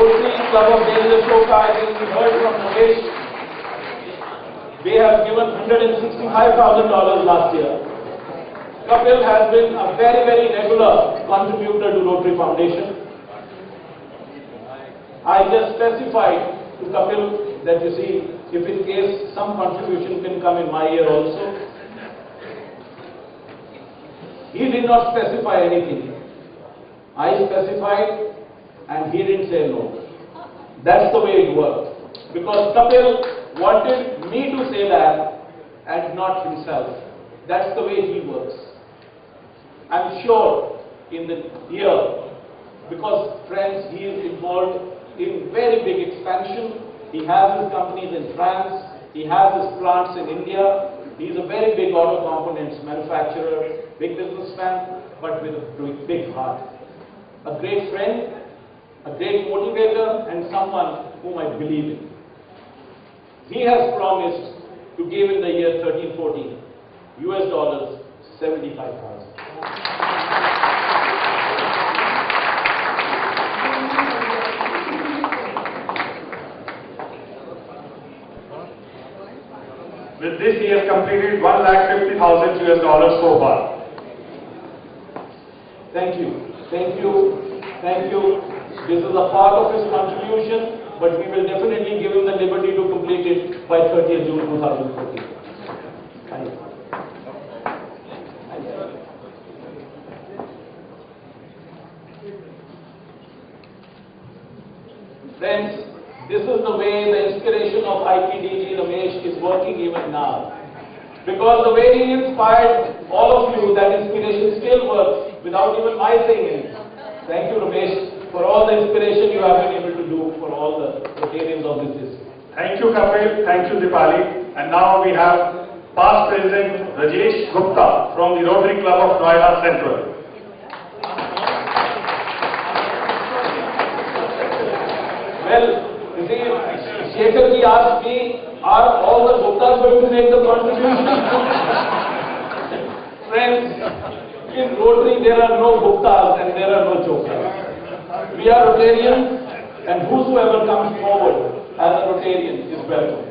Rotary Club of Delhi Ashoka, I think we heard from Nagesh. They have given $165,000 last year. Kapil has been a very, very regular contributor to Rotary Foundation. I just specified to Kapil that you see, if in case some contribution can come in my year also. He did not specify anything. I specified and he didn't say no. That's the way it worked. Because Kapil wanted me to say that and not himself. That's the way he works. I'm sure in the year, because friends, he is involved in very big expansion. He has his companies in France, he has his plants in India. He is a very big auto components manufacturer, big businessman, but with a big heart. A great friend, a great motivator, and someone whom I believe in. He has promised to give in the year 13-14 US dollars 75,000. With this, he has completed 1,50,000 US dollars so far. Thank you. Thank you. Thank you. This is a part of his contribution, but we will definitely give him the liberty to complete it by 30th June 2014. Thank you. Friends, this is the way the inspiration of IPDG Ramesh is working even now. Because the way he inspired all of you, that inspiration still works without even my saying anything. Thank you, Ramesh, for all the inspiration you have been able to do for all the Rotarians of this district. Thank you, Kapil. Thank you, Dipali. And now we have past President Rajesh Gupta from the Rotary Club of Noida Central. Well, you see, Shekhar ji asked me, are all the Guptas going to make the contribution? Friends, in Rotary there are no Guptas and there are no Chokas. We are Rotarians, and whosoever comes forward as a Rotarian is welcome.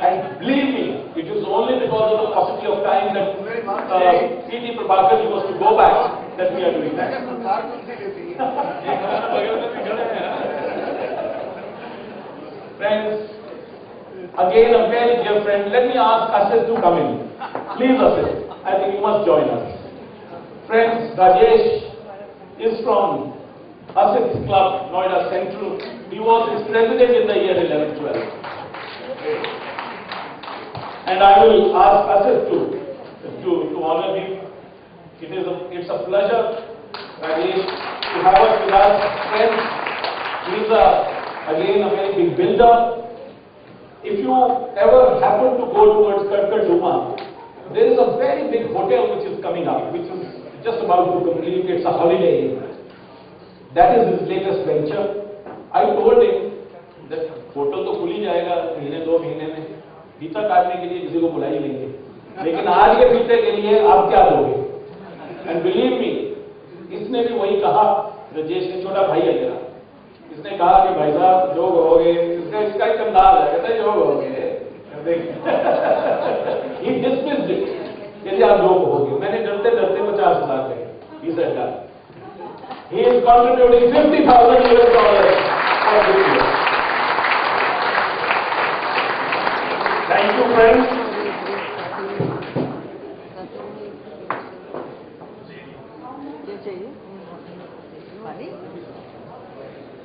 And believe me, it is only because of the paucity of time that P.T. Prabhakar was to go back that we are doing that. Friends, again a very dear friend, let me ask Asit to come in. Please Asit, I think you must join us. Friends, Rajesh is from Asit's Club, Noida Central. He was his president in the year 11-12. And I will ask Asit to honor him. It's a pleasure, Rajesh, to have us with us. Friends, he is again a very big builder. If you ever happen to go towards Karkar Duma, there is a very big hotel which is coming up, which is just about to complete. It's a Holiday Inn. That is his latest venture. I told him that hotel तो खुल ही जाएगा महीने 2 महीने में, फीता काटने के लिए किसी को बुला ही लेंगे, लेकिन आज के फीते के लिए आप क्या दोगे? And believe me, इसने भी वही कहा, राजेश ने, छोटा भाई है मेरा, इसने कहा कि भाई साहब जो कहोगे, इसका एक अंदाज है, कहता है जो कहोगे, he dismissed it, कहते आप जो कहोगे, मैंने डरते डरते 50,000 कहे, he said that. He is contributing $50,000 for this year. Thank you, friends.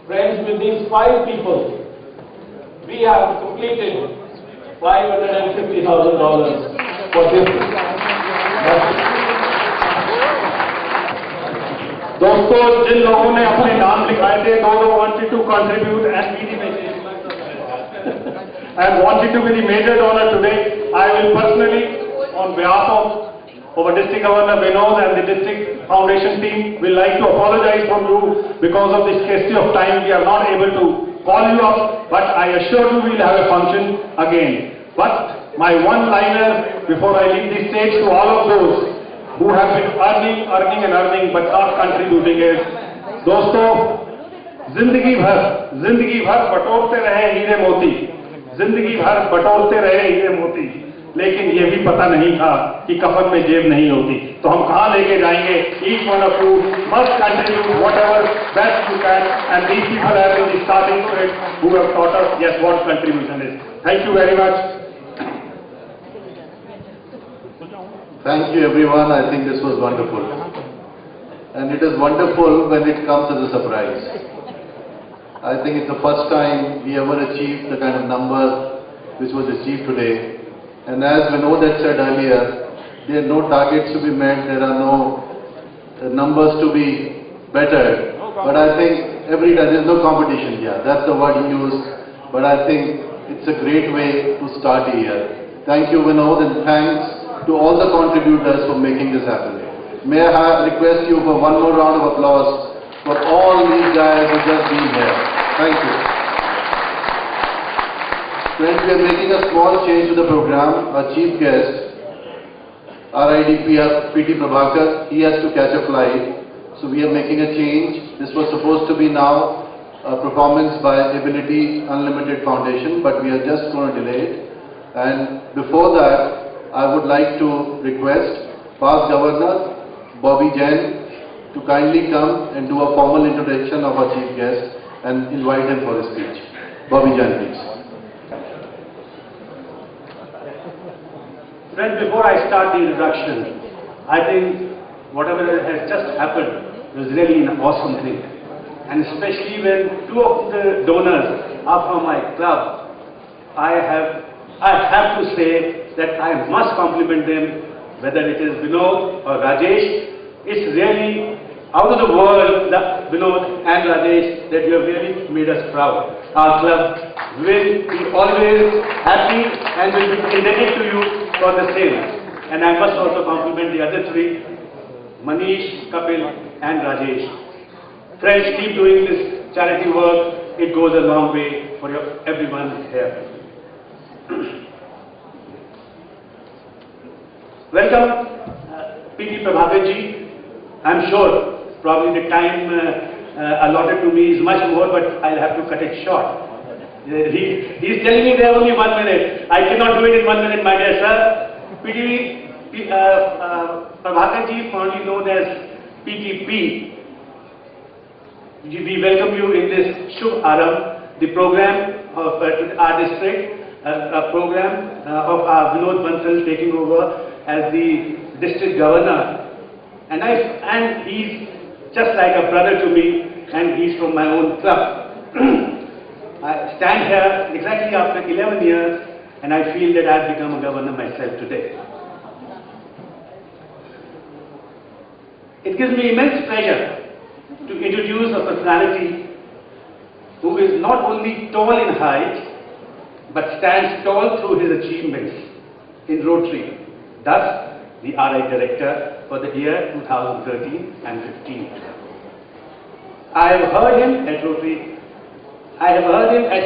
Friends, with these 5 people, we have completed $550,000 for this. दोस्तों, जिन लोगों ने अपने नाम लिखाए थे, those who wanted to contribute and wanted to be the major donor today, I will personally, on behalf of our District Governor Vinod and the District Foundation team, will like to apologize from you because of the scarcity of time. We are not able to call you up, but I assure you we will have a function again. But my one-liner before I leave the stage to all of those who have been earning but not contributing is, दोस्तों, जिंदगी भर बटोरते रहे हीरे मोती, जिंदगी भर बटोरते रहे हीरे मोती, लेकिन ये भी पता नहीं था कि कफन में जेब नहीं होती। तो हम कहाँ लेके जाएंगे? Each one of you must contribute whatever best you can, and these people have been the starting point who have taught us yes what contribution is. Thank you very much. Thank you everyone. I think this was wonderful. And it is wonderful when it comes as a surprise. I think it's the first time we ever achieved the kind of numbers which was achieved today. And as Vinod had said earlier, there are no targets to be met, there are no numbers to be bettered. But I think every time there is no competition here. That's the word he used. But I think it's a great way to start the year. Thank you Vinod, and thanks to all the contributors for making this happen. May I request you for one more round of applause for all these guys who just been here. Thank you. Friends, we are making a small change to the program. Our chief guest, RIDP PT Prabhakar, he has to catch a flight. So we are making a change. This was supposed to be now a performance by Ability Unlimited Foundation, but we are just going to delay it. And before that, I would like to request past Governor Bobby Jain to kindly come and do a formal introduction of our chief guest and invite him for his speech. Bobby Jain, please. Friends, before I start the introduction, I think whatever has just happened was really an awesome thing. And especially when two of the donors are from my club, I have to say that I must compliment them, whether it is Vinod or Rajesh. It's really out of the world, Vinod and Rajesh, that you have really made us proud. Our club will be always happy and will be indebted to you for the same. And I must also compliment the other three, Manish, Kapil and Rajesh. Friends, keep doing this charity work. It goes a long way for everyone here. Welcome, PT Prabhakar ji. I'm sure probably the time allotted to me is much more, but I'll have to cut it short. He's telling me there only 1 minute. I cannot do it in 1 minute, my dear sir. Prabhakar ji, fondly known as PTP. We welcome you in this Shubh Arambh, the program of our district, a program of our Vinod Bansal taking over as the district governor. And he's just like a brother to me, and he's from my own club. I stand here exactly after 11 years, and I feel that I've become a governor myself today. It gives me immense pleasure to introduce a personality who is not only tall in height, but stands tall through his achievements in Rotary, thus the RI Director for the year 2013 and 15. I have heard him at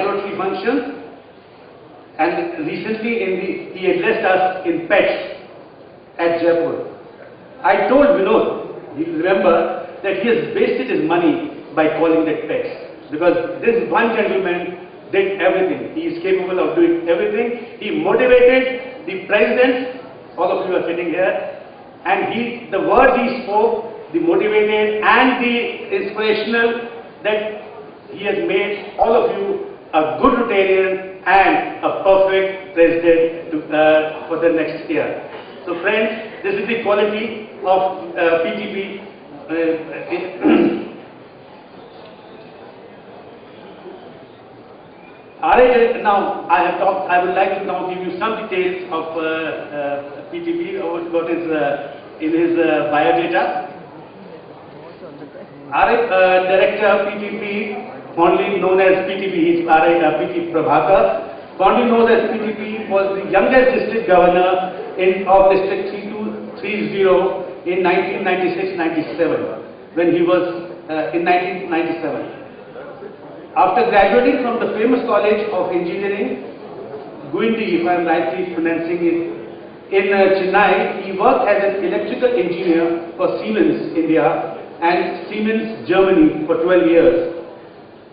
Rotary functions, and recently he addressed us in PETS at Jaipur. I told Vinod, you remember, that he has wasted his money by calling it PETS, because this one gentleman did everything. He is capable of doing everything. He motivated the presidents, all of you are sitting here, and the words he spoke, the motivated and the inspirational, that he has made all of you a good Rotarian and a perfect president for the next year. So friends, this is the quality of PTP. Now I would like to now give you some details of PTP, what is in his biodata. Director PTP, fondly known as PTP, he is PT Prabhakar, fondly known as PTP, was the youngest district governor of District 3230 in 1996-97, when he was in 1997. After graduating from the famous College of Engineering, Guindy, if I am rightly pronouncing it, in Chennai, he worked as an electrical engineer for Siemens India and Siemens Germany for 12 years.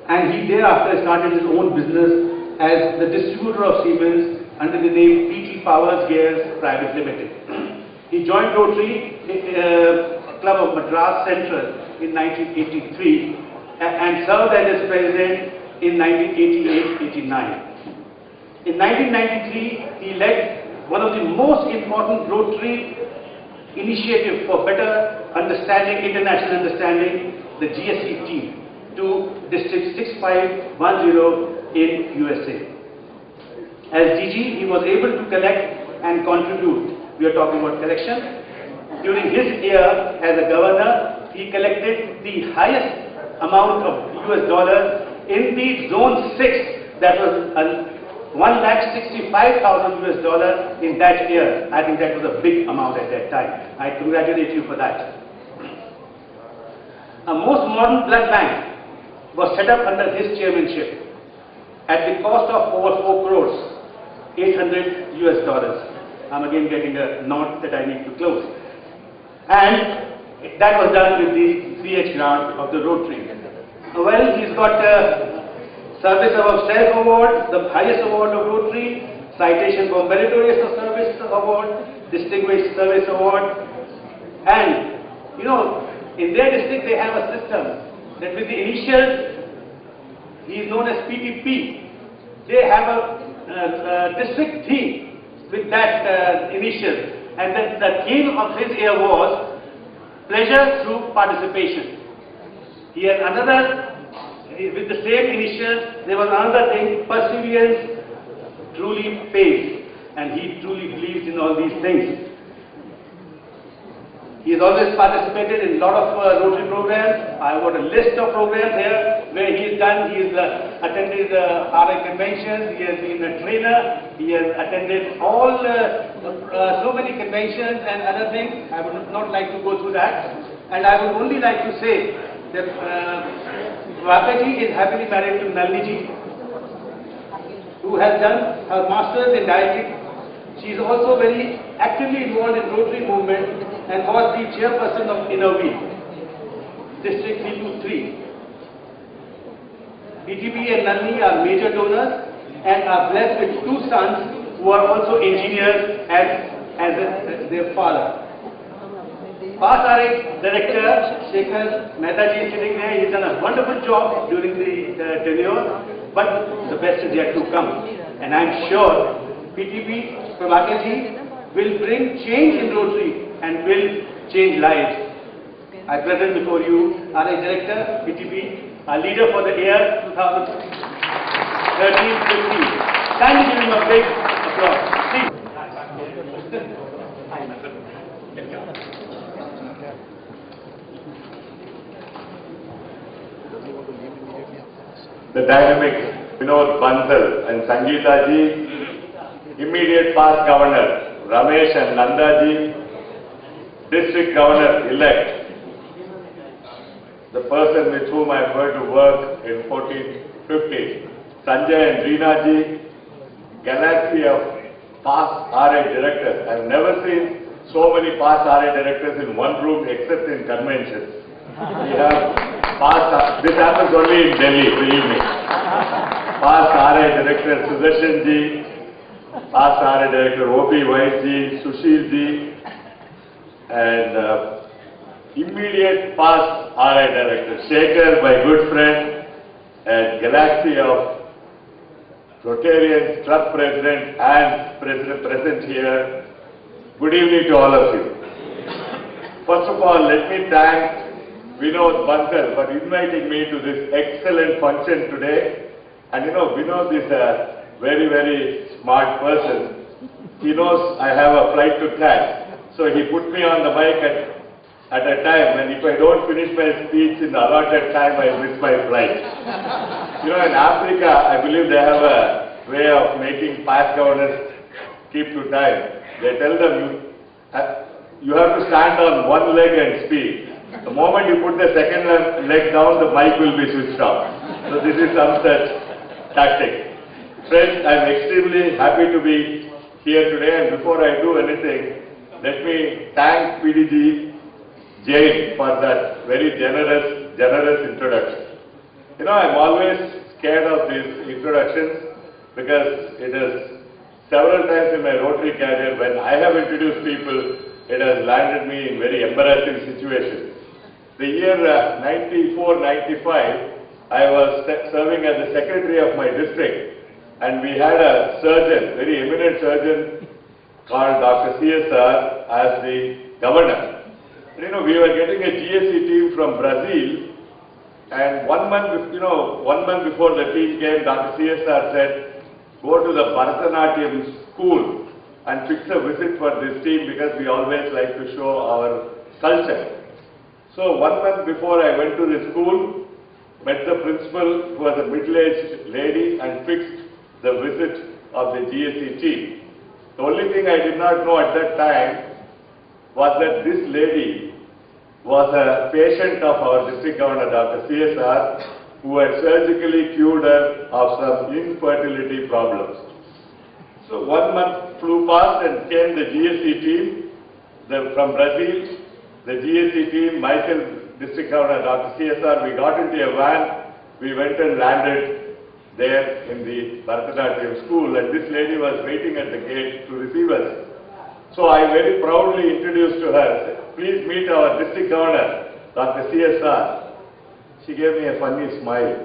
and he thereafter started his own business as the distributor of Siemens under the name PT Powers Gears Private Limited. He joined Rotary Club of Madras Central in 1983 and served as its president in 1988-89. In 1993, he led one of the most important Rotary initiatives for better understanding, international understanding, the GSE team to District 6510 in USA. As DG, he was able to collect and contribute. We are talking about collection. During his year as a governor, he collected the highest amount of US dollars in the Zone 6, that was $1,65,000 US dollars in that year. I think that was a big amount at that time. I congratulate you for that. A most modern blood bank was set up under his chairmanship at the cost of over 4 crores, 800 US dollars. I'm again getting a nod that I need to close. And that was done with the 3H grant of the Rotary. Well, he's got Service Above Self Award, the highest award of Rotary, Citation for Meritorious Service Award, Distinguished Service Award. And, you know, in their district they have a system that with the initials, he is known as PTP. They have a district theme with that initial. And then the theme of his year was pleasure through participation. He had another, with the same initial, there was another thing, perseverance truly pays. And he truly believes in all these things. He has always participated in a lot of Rotary programs. I've got a list of programs here where he has done. He has attended RI conventions. He has been a trainer. He has attended all so many conventions and other things. I would not like to go through that. And I would only like to say that Vakaji is happily married to Nalini, who has done her master's in dietetics. She is also very actively involved in Rotary movement and was the chairperson of Innovi, District 323. PTP and Nalini are major donors and are blessed with 2 sons who are also engineers as their father. Past RI Director Shekhar Mehtaji is sitting there. He's done a wonderful job during the tenure, but the best is yet to come. And I'm sure PTP Prabhakarji will bring change in Rotary and will change lives. I present before you RI Director, PTP, our leader for the year 2013-15. Kindly give him a big applause. Please. The dynamic Vinod Bansal and Sangeeta ji, immediate past governor Ramesh and Nanda ji, district governor-elect, the person with whom I am going to work in 14-15, Sanjay and Reena ji, galaxy of past RI directors. I have never seen so many past RI directors in one room except in conventions. We have past, this happens only in Delhi, believe me. Past RI director Sudarshan ji, past RI director O.P. White ji, Sushil ji, and immediate past RI director Shekhar, my good friend, and galaxy of Rotarians, club president and present here. Good evening to all of you. First of all, let me thank Vinod Bansal for inviting me to this excellent function today. And you know, Vinod is a very, very smart person. He knows I have a flight to catch. So he put me on the mic at a time, and if I don't finish my speech in the allotted time, I miss my flight. You know, in Africa, I believe they have a way of making past governors keep to time. They tell them you have to stand on one leg and speak. The moment you put the second leg down, the mic will be switched off. So this is some such tactic. Friends, I am extremely happy to be here today, and before I do anything, let me thank PDG Jain for that very generous introduction. You know, I'm always scared of these introductions because it is several times in my Rotary career when I have introduced people, it has landed me in very embarrassing situations. The year 94-95, I was serving as the secretary of my district, and we had a surgeon, very eminent surgeon called Dr. CSR as the governor. And, you know, we were getting a GSC team from Brazil, and 1 month, 1 month before the team came, Dr. CSR said, go to the Bharatanatyam school and fix a visit for this team because we always like to show our culture. So 1 month before I went to the school, met the principal who was a middle-aged lady and fixed the visit of the GSC team. The only thing I did not know at that time was that this lady was a patient of our district governor, Dr. CSR, who had surgically cured her of some infertility problems. So 1 month flew past and came the GSC team from Brazil. The GSC team, myself, district governor, Dr. CSR, we got into a van, we went and landed there in the Bharatanatyam school, and this lady was waiting at the gate to receive us. So I very proudly introduced to her, please meet our district governor, Dr. CSR. She gave me a funny smile.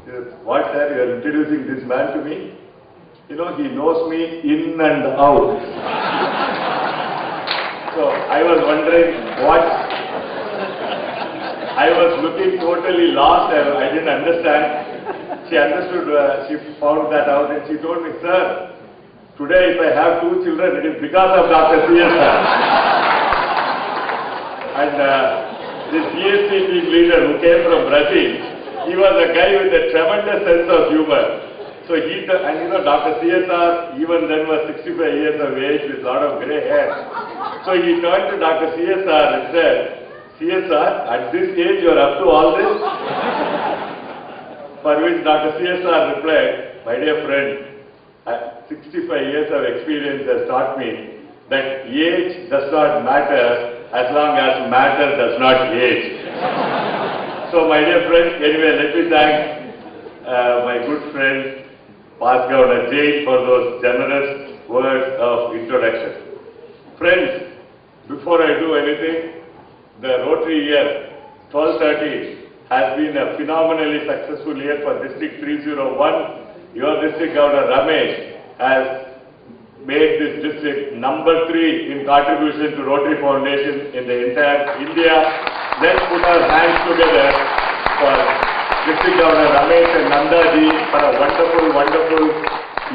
She said, what sir, you are introducing this man to me? You know, he knows me in and out. So I was wondering what, I was looking totally lost, I didn't understand. She understood, she found that out and she told me, sir, today if I have 2 children, it is because of Dr. CSR. And this GSC team leader who came from Brazil, he was a guy with a tremendous sense of humor. So and you know, Dr. CSR even then was 65 years of age with a lot of grey hair. So he turned to Dr. CSR and said, CSR, at this age you are up to all this? For which Dr. CSR replied, my dear friend, 65 years of experience has taught me that age does not matter as long as matter does not age. So my dear friend, anyway, let me thank my good friend, Past Governor Jain, for those generous words of introduction. Friends, before I do anything, the Rotary year 12-13 has been a phenomenally successful year for District 301. Your District Governor Ramesh has made this district number 3 in contribution to Rotary Foundation in the entire India. Let's put our hands together for District Governor Ramesh and Nanda ji for a wonderful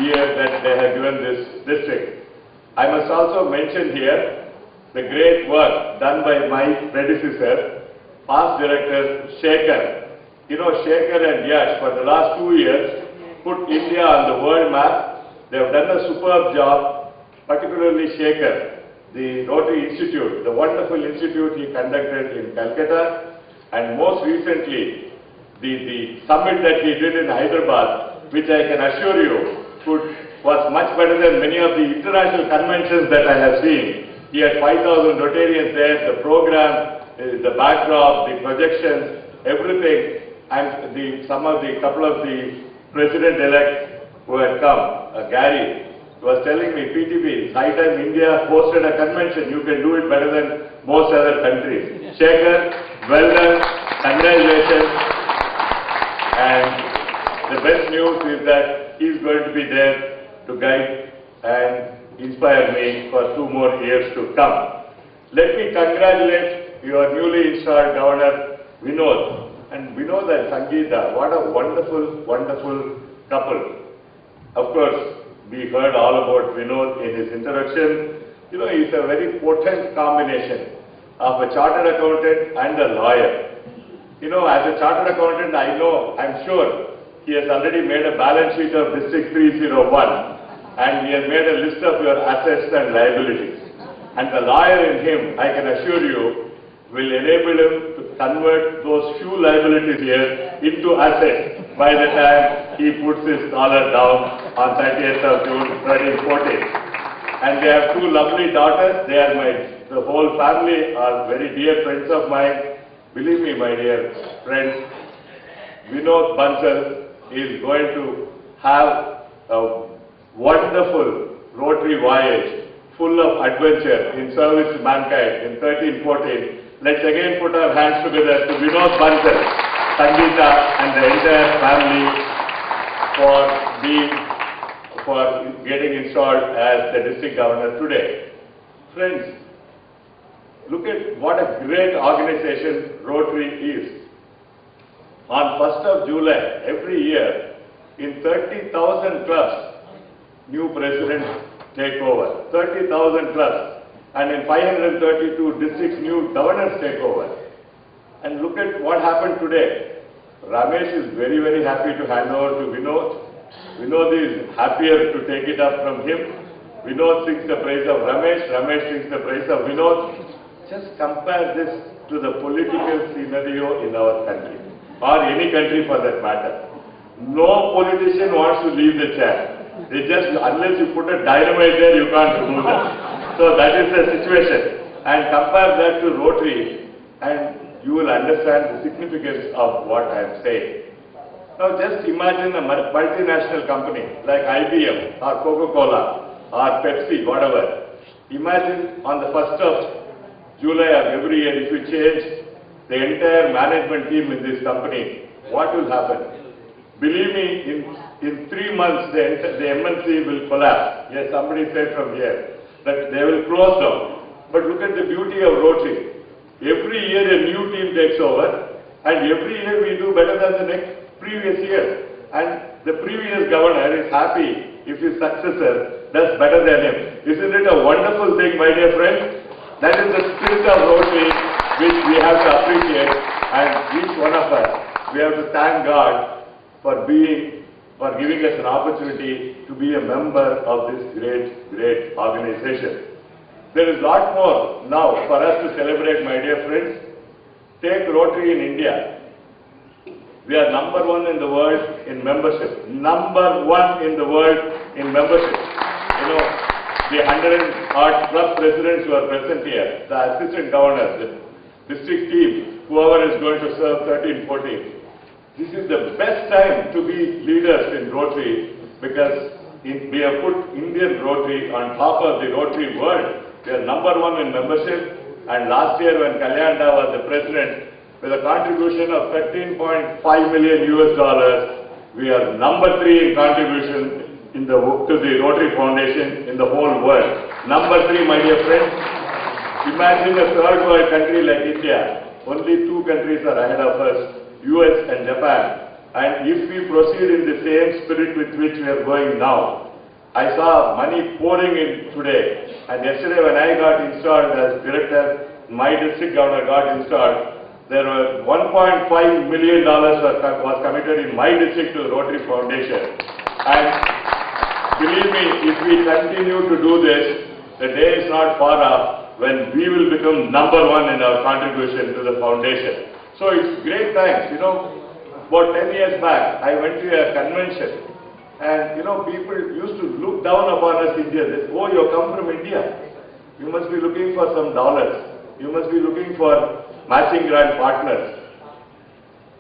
year that they have given this district. I must also mention here the great work done by my predecessor, past director Shekhar. You know, Shekhar and Yash for the last 2 years put India on the world map. They have done a superb job, particularly Shekhar, the Rotary Institute, the wonderful institute he conducted in Calcutta, and most recently the summit that he did in Hyderabad, which I can assure you was much better than many of the international conventions that I have seen. He had 5,000 Rotarians there, the program, the backdrop, the projections, everything, and couple of the president-elect who had come, Gary, was telling me, PTB, it's high time India hosted a convention, you can do it better than most other countries. Shekhar, well done, congratulations. And the best news is that he's going to be there to guide and inspire me for 2 more years to come. Let me congratulate your newly installed Governor Vinod, and Vinod and Sangeeta. What a wonderful couple. Of course, we heard all about Vinod in his introduction. You know, he's a very potent combination of a chartered accountant and a lawyer. You know, as a chartered accountant, I'm sure he has already made a balance sheet of District 301, and he has made a list of your assets and liabilities. And the lawyer in him, I can assure you, will enable him to convert those few liabilities here into assets by the time he puts his collar down on 30th of June 2014. And they have 2 lovely daughters. They are the whole family are very dear friends of mine. Believe me, my dear friends, Vinod Bansal is going to have a wonderful Rotary voyage full of adventure in service to mankind in 13-14. Let's again put our hands together to Vinod Bansal, Sangeeta and the entire family for getting installed as the district governor today. Friends, look at what a great organization Rotary is. On 1st of July, every year, in 30,000 clubs, new presidents take over. 30,000 clubs. And in 532 districts, new governors take over. And look at what happened today. Ramesh is very, very happy to hand over to Vinod. Vinod is happier to take it up from him. Vinod sings the praise of Ramesh. Ramesh sings the praise of Vinod. Just compare this to the political scenario in our country, or any country for that matter. No politician wants to leave the chair. They just, unless you put a dynamite there, you can't remove them. So that is the situation. And compare that to Rotary, and you will understand the significance of what I am saying. Now just imagine a multinational company like IBM or Coca-Cola or Pepsi, whatever. Imagine on the 1st of July of every year, if you change the entire management team in this company, what will happen? Believe me, in 3 months, the MNC will collapse. Yes, somebody said from here that they will close down. But look at the beauty of Rotary. Every year a new team takes over, and every year we do better than the previous year. And the previous governor is happy if his successor does better than him. Isn't it a wonderful thing, my dear friends? That is the spirit of Rotary which we have to appreciate, and each one of us, we have to thank God for giving us an opportunity to be a member of this great organization. There is a lot more now for us to celebrate, my dear friends. Take Rotary in India. We are #1 in the world in membership. #1 in the world in membership. You know, the 100-odd club presidents who are present here, the assistant governors, the district team, whoever is going to serve 13, 14. This is the best time to be leaders in Rotary, because we have put Indian Rotary on top of the Rotary world. We are #1 in membership, and last year when Kalyanda was the president, with a contribution of $13.5 million US, we are #3 in contribution to the Rotary Foundation in the whole world. #3, my dear friends. Imagine a third world country like India. Only 2 countries are ahead of us, US and Japan. And if we proceed in the same spirit with which we are going now, I saw money pouring in today. And yesterday when I got installed as director, my district governor got installed, there were $1.5 million was committed in my district to the Rotary Foundation. And believe me, if we continue to do this, the day is not far off when we will become #1 in our contribution to the foundation. So it's great times. You know, about 10 years back, I went to a convention, and you know, people used to look down upon us Indians. They say, oh, you come from India. You must be looking for some dollars. You must be looking for matching grant partners.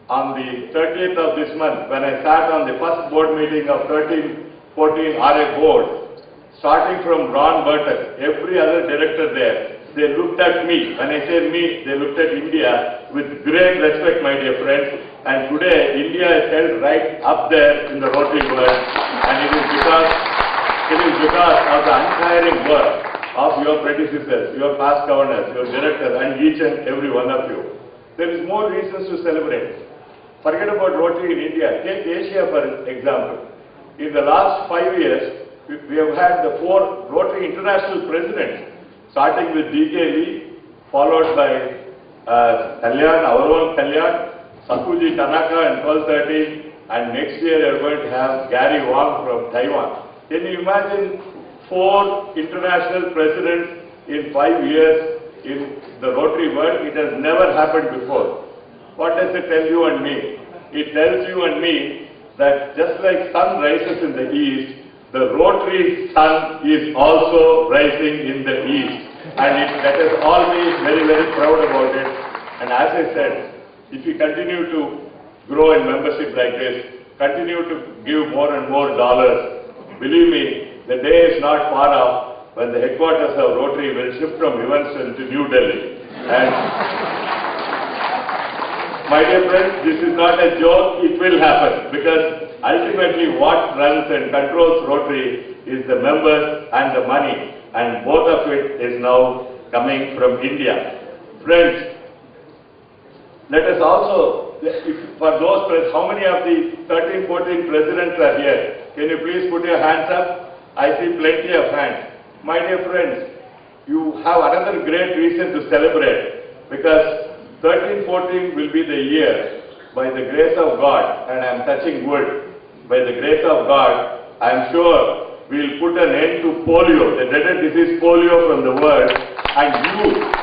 On the 30th of this month, when I sat on the first board meeting of 13-14 RA board, starting from Ron Burton, every other director there, they looked at me. When I say me, they looked at India with great respect, my dear friends. And today, India is held right up there in the Rotary world. And it is because of the untiring work of your predecessors, your past governors, your directors, and each and every one of you. There is more reasons to celebrate. Forget about Rotary in India. Take Asia for example. In the last 5 years, we have had the 4 Rotary International Presidents, starting with D.K. Lee, followed by Kalyan, our own Kalyan, Sakuji Tanaka in 1213, and next year we are going to have Gary Wang from Taiwan. Can you imagine 4 international presidents in 5 years in the Rotary world? It has never happened before. What does it tell you and me? It tells you and me that just like sun rises in the east, the Rotary sun is also rising in the east. And let us all be very, very proud about it. And as I said, if we continue to grow in membership like this, continue to give more and more dollars. Believe me, the day is not far off when the headquarters of Rotary will shift from Evanston to New Delhi. And my dear friends, this is not a joke, it will happen, because ultimately what runs and controls Rotary is the members and the money, and both of it is now coming from India. Friends, let us also, for those present, how many of the 13, 14 presidents are here? Can you please put your hands up? I see plenty of hands. My dear friends, you have another great reason to celebrate, because 13, 14 will be the year, by the grace of God, and I am touching wood, by the grace of God, I am sure we will put an end to polio, the dreaded disease polio from the world, and you,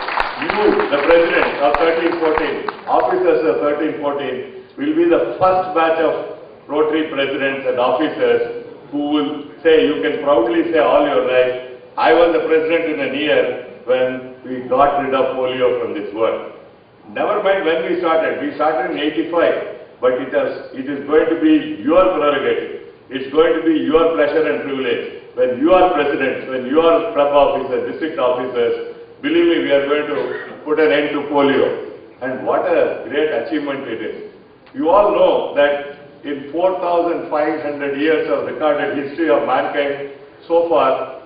the president of 13, 14, officers of 13, 14, will be the first batch of Rotary presidents and officers who will say, you can proudly say all your life, I was the president in a year when we got rid of polio from this world. Never mind when we started in 85, but it is going to be your prerogative. It's going to be your pleasure and privilege. When you are presidents, when you are club officers, district officers, believe me, we are going to put an end to polio. And what a great achievement it is. You all know that in 4,500 years of recorded history of mankind, so far,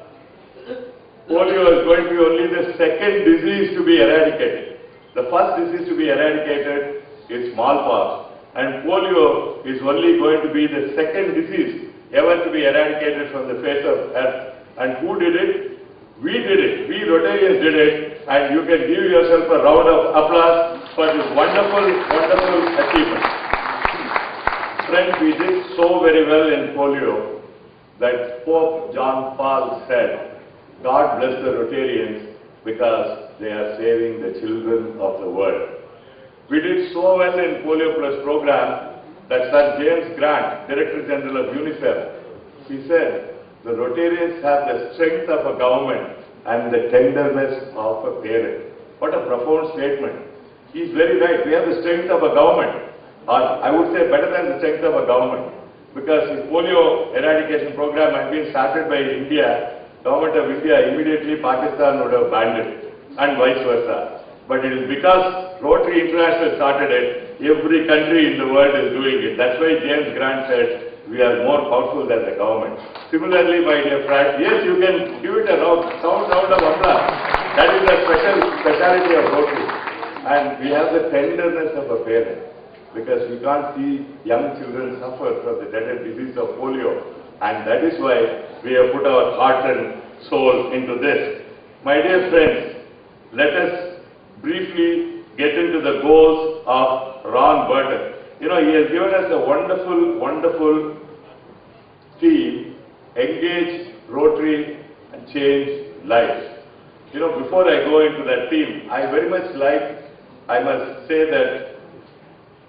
polio is going to be only the second disease to be eradicated. The first disease to be eradicated is smallpox, and polio is only going to be the second disease ever to be eradicated from the face of earth. And who did it? We did it. We Rotarians did it, and you can give yourself a round of applause for this wonderful, wonderful achievement. Friends, we did so very well in polio that Pope John Paul said, God bless the Rotarians because they are saving the children of the world. We did so well in Polio Plus program that Sir James Grant, Director General of UNICEF, he said, the Rotarians have the strength of a government and the tenderness of a parent. What a profound statement. He is very right. We have the strength of a government, or I would say better than the strength of a government. Because if polio eradication program had been started by India, Government of India, immediately Pakistan would have banned it, and vice versa. But it is because Rotary International started it, every country in the world is doing it. That's why James Grant said, we are more powerful than the government. Similarly, my dear friends, yes, you can give it a sound round of applause. That is the speciality of Rotary. And we have the tenderness of a parent, because we can't see young children suffer from the dreaded disease of polio. And that is why we have put our heart and soul into this. My dear friends, let us briefly get into the goals of Ron Burton. You know, he has given us a wonderful, wonderful theme, engage Rotary and change lives. You know, before I go into that theme, I very much I must say that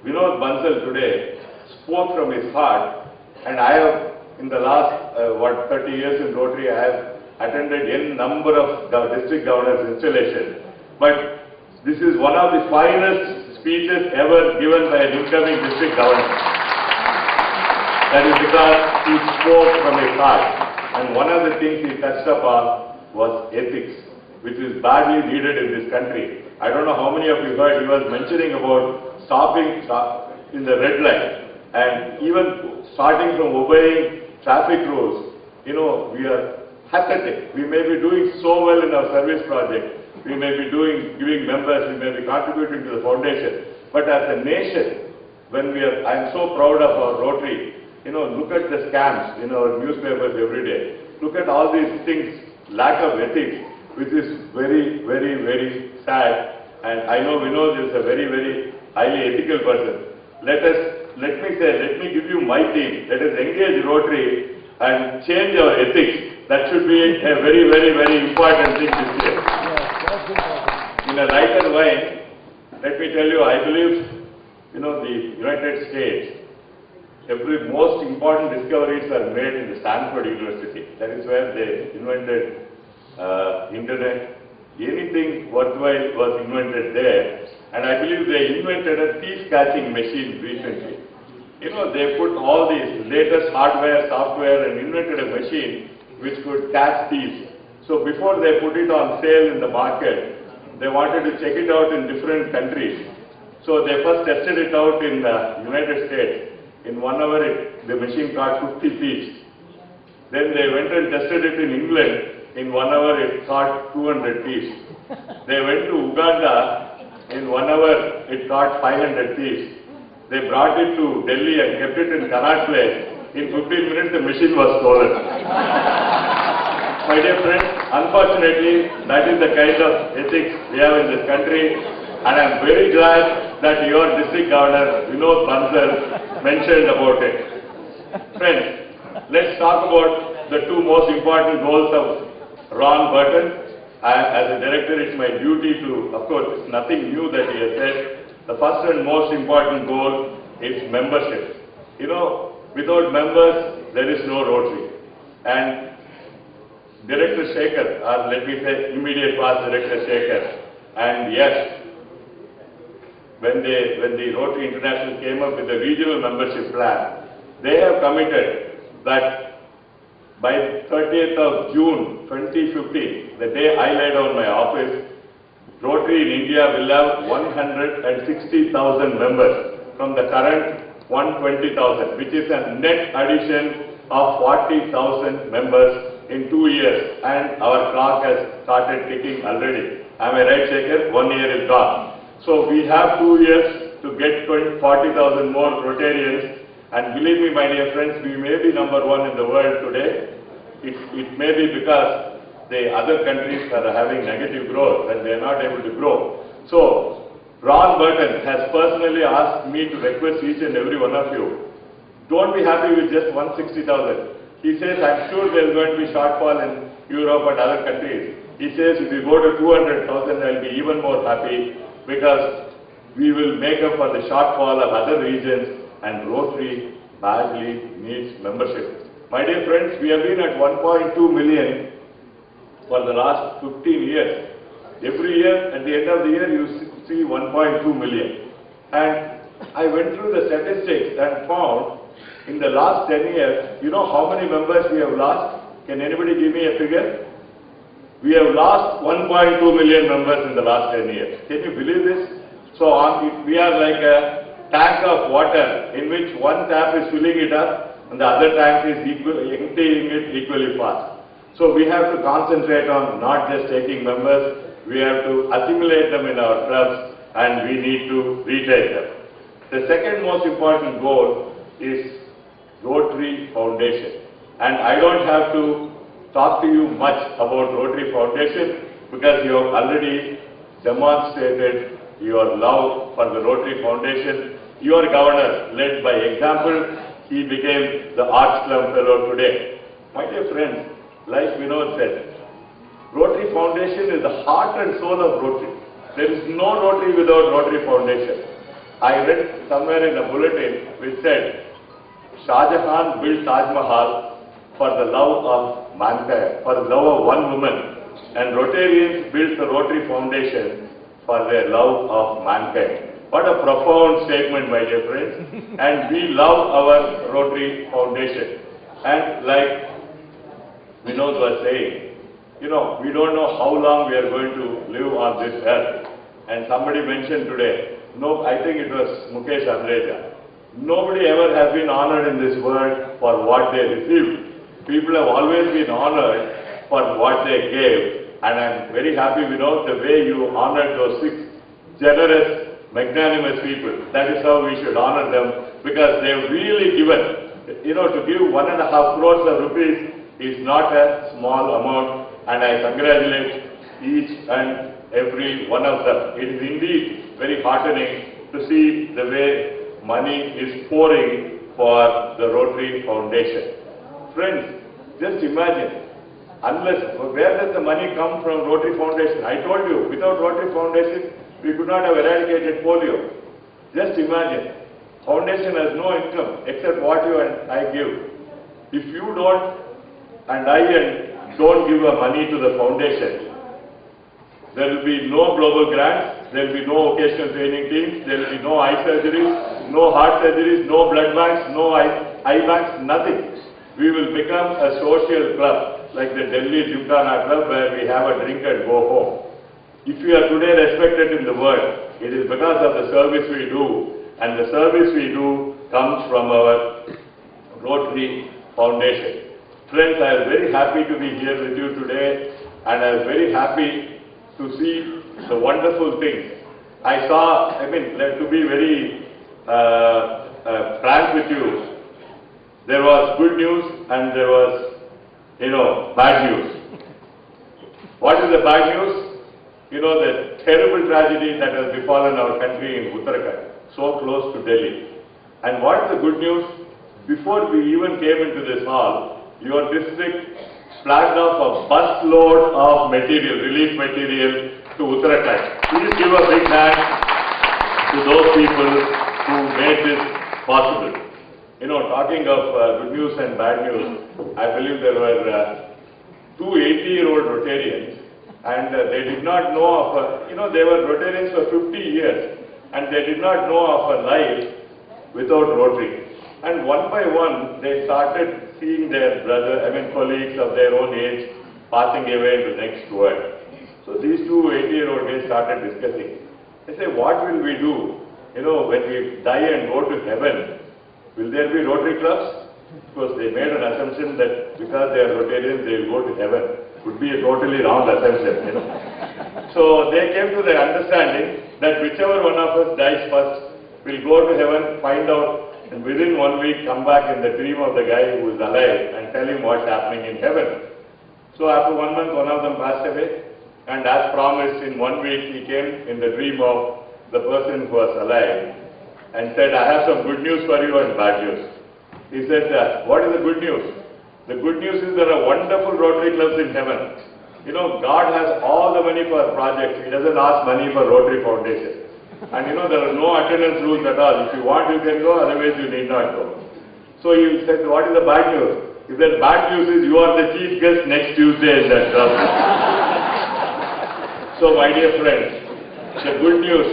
Vinod Bansal today spoke from his heart, and I have, in the last, 30 years in Rotary, I have attended a number of district governors' installations. But this is one of the finest speeches ever given by an incoming district governor. That is because he spoke from his heart. And one of the things he touched upon was ethics, which is badly needed in this country. I don't know how many of you heard, he was mentioning about stopping in the red light, and even starting from obeying traffic rules. You know, we are pathetic. We may be doing so well in our service project. We may be giving members, we may be contributing to the foundation. But as a nation, I am so proud of our Rotary. You know, look at the scams in our newspapers every day. Look at all these things, lack of ethics, which is very, very, very sad. And I know Vinod is a very, very highly ethical person. Let me give you my theme. Let us engage Rotary and change our ethics. That should be a very, very, very important thing this year. In a lighter vein, let me tell you, I believe, you know, the United States, most important discoveries are made in the Stanford University. That is where they invented internet. Anything worthwhile was invented there. And I believe they invented a thief-catching machine recently. You know, they put all these latest hardware, software and invented a machine which could catch thieves. So before they put it on sale in the market, they wanted to check it out in different countries. So they first tested it out in the United States. In 1 hour, the machine caught 50 thieves. Then they went and tested it in England. In 1 hour, it caught 200 thieves. They went to Uganda. In 1 hour, it caught 500 thieves. They brought it to Delhi and kept it in Connaught Place. In 15 minutes, the machine was stolen. My dear friends, unfortunately, that is the kind of ethics we have in this country. And I am very glad that your district governor, Vinod Bansal, mentioned about it. Friends, let's talk about the two most important goals of Ron Burton. As a director, it's my duty to, of course, it's nothing new that he has said. The first and most important goal is membership. You know, without members, there is no Rotary. And Director Shekhar, or let me say immediate past Director Shekhar, and yes, when the Rotary International came up with the regional membership plan, they have committed that by 30th of June 2015, the day I laid down my office, Rotary in India will have 160,000 members from the current 120,000, which is a net addition of 40,000 members in 2 years, and our clock has started ticking already. Am I right, Shekhar? 1 year is gone. So we have 2 years to get 40,000 more Rotarians, and believe me, my dear friends, we may be number one in the world today. It may be because the other countries are having negative growth and they are not able to grow. So, Ron Burton has personally asked me to request each and every one of you, don't be happy with just 160,000. He says, I'm sure there is going to be shortfall in Europe and other countries. He says, if we go to 200,000, I'll be even more happy because we will make up for the shortfall of other regions, and Rotary badly needs membership. My dear friends, we have been at 1.2 million for the last 15 years. Every year, at the end of the year, you see 1.2 million. And I went through the statistics and found in the last 10 years, you know how many members we have lost? Can anybody give me a figure? We have lost 1.2 million members in the last 10 years. Can you believe this? So we are like a tank of water in which one tap is filling it up and the other tank is emptying it equally fast. So we have to concentrate on not just taking members, we have to assimilate them in our clubs and we need to retain them. The second most important goal is Rotary Foundation. And I don't have to talk to you much about Rotary Foundation because you have already demonstrated your love for the Rotary Foundation. Your governor led by example. He became the Arts Club Fellow today. My dear friends, like Vinod said, Rotary Foundation is the heart and soul of Rotary. There is no Rotary without Rotary Foundation. I read somewhere in a bulletin which said, Shah Jahan built Taj Mahal for the love of mankind, for the love of one woman, and Rotarians built the Rotary Foundation for their love of mankind. What a profound statement, my dear friends. And we love our Rotary Foundation. And like Vinod was saying, you know, we don't know how long we are going to live on this earth. And somebody mentioned today, no, I think it was Mukesh Andreja. Nobody ever has been honored in this world for what they received. People have always been honored for what they gave. And I'm very happy, Vinod, the way you honored those 6 generous, magnanimous people. That is how we should honor them because they've really given. You know, to give 1.5 crores of rupees is not a small amount, and I congratulate each and every one of them. It is indeed very heartening to see the way money is pouring for the Rotary Foundation. Friends, just imagine, where does the money come from Rotary Foundation? I told you, without Rotary Foundation, we could not have eradicated polio. Just imagine, foundation has no income except what you and I give. If you don't, and I don't give money to the foundation, there will be no global grants, There will be no occasional training teams, there will be no eye surgeries, no heart surgeries, no blood banks, no eye banks, nothing. We will become a social club like the Delhi Gymkhana Club where we have a drink and go home. If we are today respected in the world, it is because of the service we do, and the service we do comes from our Rotary Foundation. Friends, I am very happy to be here with you today, and I am very happy to see the wonderful things. To be very frank with you, there was good news and there was, bad news. What is the bad news? The terrible tragedy that has befallen our country in Uttarakhand, so close to Delhi. And what is the good news? Before we even came into this hall, your district flagged off a busload of material, relief material to Uttarakhand. Please give a big hand to those people who made this possible. Talking of good news and bad news, I believe there were two 80-year-old Rotarians, and they did not know of they were Rotarians for 50 years, and they did not know of a life without Rotary. And one by one, they started seeing their colleagues of their own age passing away into the next world. So these two 80-year-old guys started discussing. They say, what will we do? When we die and go to heaven, will there be Rotary clubs? Because they made an assumption that because they are Rotarians, they will go to heaven. Would be a totally wrong assumption, So they came to the understanding that whichever one of us dies first will go to heaven, find out, and within 1 week come back in the dream of the guy who is alive and tell him what's happening in heaven. So after 1 month, one of them passed away, and as promised, in 1 week he came in the dream of the person who was alive and said, I have some good news for you and bad news. He said, what is the good news? The good news is there are wonderful Rotary clubs in heaven. God has all the money for projects. He doesn't ask money for Rotary Foundation. And there are no attendance rules at all. If you want, you can go, otherwise you need not go. So he said, what is the bad news? He said, bad news is you are the chief guest next Tuesday in that club. So my dear friends, the good news,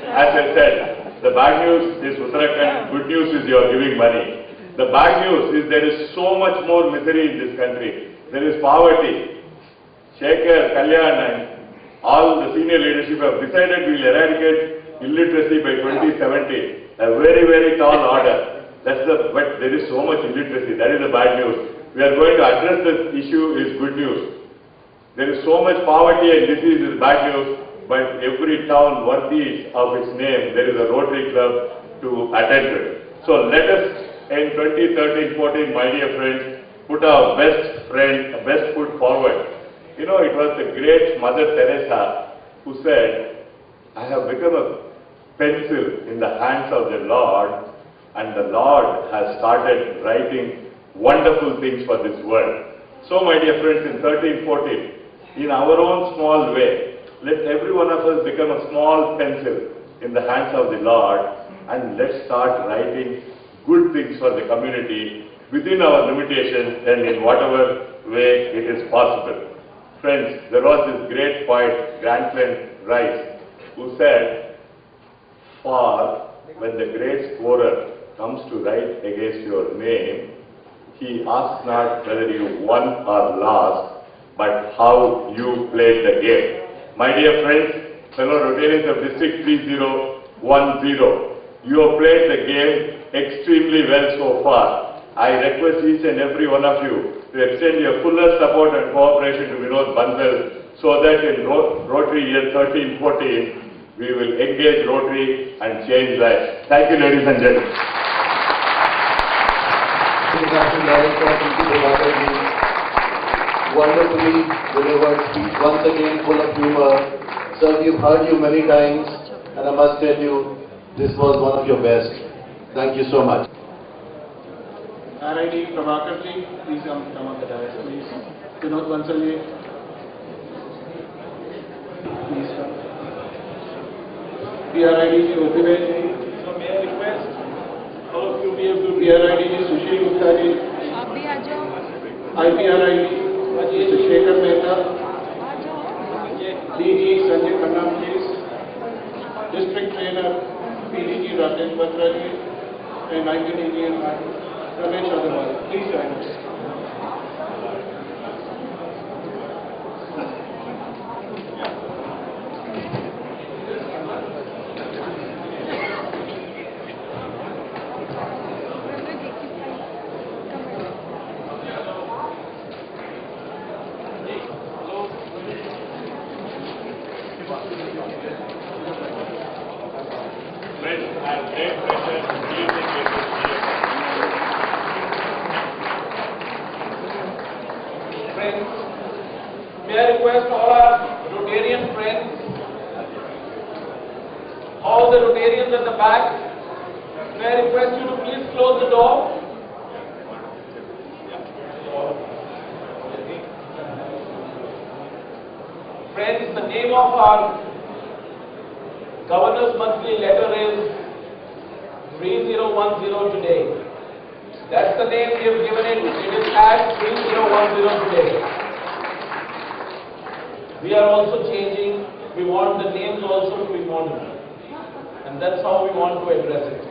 as I said, the bad news is Uttarakhand, good news is you are giving money. The bad news is there is so much more misery in this country. There is poverty. Shekhar, Kalyan and all the senior leadership have decided we will eradicate illiteracy by 2070. A very, very tall order. But there is so much illiteracy. That is the bad news. We are going to address this issue is good news. There is so much poverty and disease is bad news, but every town worthy of its name, there is a Rotary Club to attend to it. So let us, in 2013-14, my dear friends, put our best foot forward. It was the great Mother Teresa who said, I have become a pencil in the hands of the Lord, and the Lord has started writing wonderful things for this world. So my dear friends, in 13-14, in our own small way, let every one of us become a small pencil in the hands of the Lord, and let's start writing good things for the community within our limitations and in whatever way it is possible. Friends, there was this great poet, Grantland Rice, who said, for when the great scorer comes to write against your name, he asks not whether you won or lost, but how you played the game. My dear friends, fellow Rotarians of District 3010, you have played the game extremely well so far. I request each and every one of you to extend your fullest support and cooperation to Vinod Bansal so that in Rotary year 13-14, we will engage Rotary and change lives. Thank you, ladies and gentlemen. Wonderfully delivered speech, once again full of humor. Sir, we've heard you many times, and I must tell you, this was one of your best. Thank you so much. RID Prabhakar ji, please come on the dais, please. Vinod Bansal ji, please come. PRID ji, Opibai ji. So may I request all of you be able to PRID ji, Sushil Gupta ji. IPRID, Mr. Shekhar Mehta. DG Sanjay Khanna, please. district trainer PDG Rajesh Batraji and IPDG and Ramesh Agarwal. Please join us. Friends, may I request all our Rotarian friends, all the Rotarians at the back, may I request you to please close the door. Friends, the name of our Governor's monthly letter is 3010 today. That's the name we have given it. It is at 3010 today. We are also changing. We want the names also to be modern. And that's how we want to address it.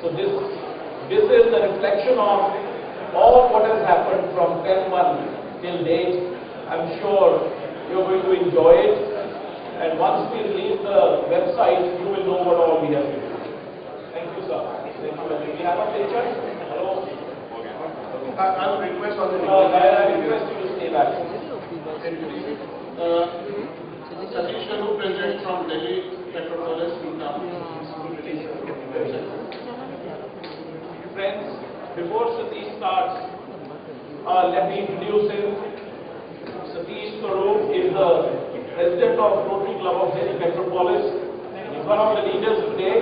So this is the reflection of all what has happened from 10/1 till date. I'm sure you're going to enjoy it. And once we release the website, you will know what all we have to do. Thank you, sir. Thank you. Do we have a picture? Hello? I would request on the I request you to stay back. Satish Sharu, President from Delhi Metropolis. Friends, before Satish starts, let me introduce him. Satish Swaroop is the President of Rotary Club of Delhi Metropolis. He's one of the leaders today,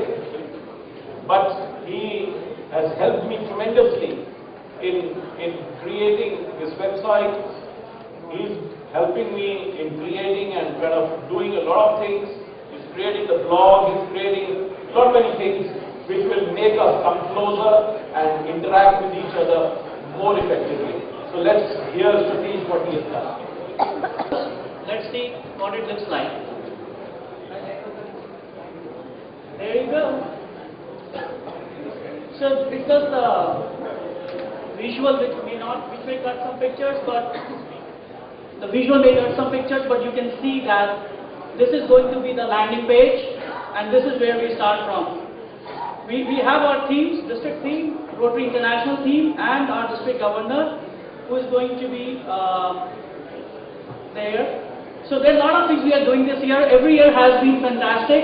but he has helped me tremendously in creating this website. He's helping me in creating and kind of doing a lot of things. He's creating the blog, he's creating a lot many things which will make us come closer and interact with each other more effectively. So let's hear Satish what he has done. Let's see what it looks like. There you go. So because the visual which may cut some pictures, but the visual may cut some pictures, but you can see that this is going to be the landing page, and this is where we start from. We have our themes, district theme, Rotary International theme, and our district governor, who is going to be there. So there are a lot of things we are doing this year. Every year has been fantastic,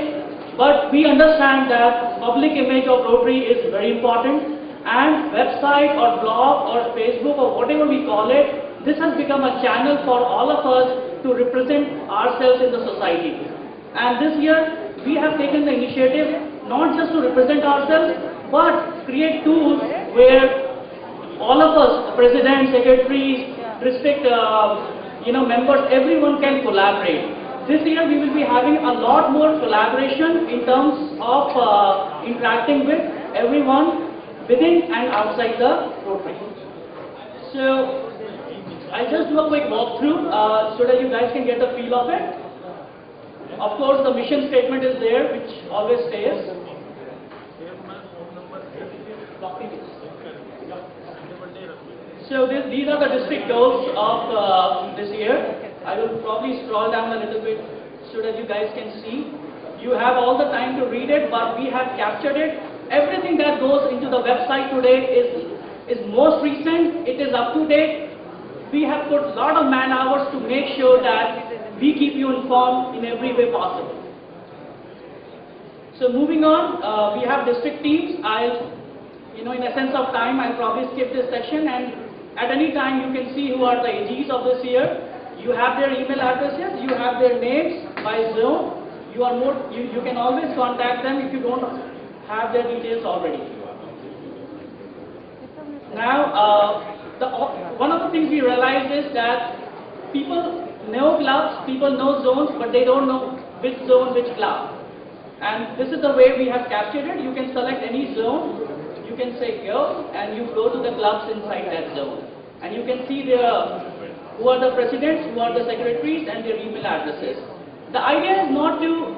but we understand that public image of Rotary is very important, and website or blog or Facebook or whatever we call it, this has become a channel for all of us to represent ourselves in the society. And this year we have taken the initiative not just to represent ourselves, but create tools where all of us, the president, secretaries, district members, everyone can collaborate. This year we will be having a lot more collaboration in terms of interacting with everyone within and outside the Rotary. So I'll just do a quick walkthrough so that you guys can get the feel of it. Of course, the mission statement is there, which always stays. So these are the district goals of this year. I will probably scroll down a little bit so that you guys can see. You have all the time to read it, but we have captured it. Everything that goes into the website today is most recent. It is up to date. We have put a lot of man hours to make sure that we keep you informed in every way possible. So moving on, we have district teams. In a sense of time, I'll probably skip this section, and at any time you can see who are the AGs of this year. You have their email addresses, you have their names by Zoom. You can always contact them if you don't have their details already. Now, one of the things we realized is that people know clubs, people know zones, but they don't know which zone, which club. And this is the way we have captured it. You can select any zone, you can say go, and you go to the clubs inside that zone. And you can see who are the presidents, who are the secretaries, and their email addresses. The idea is not to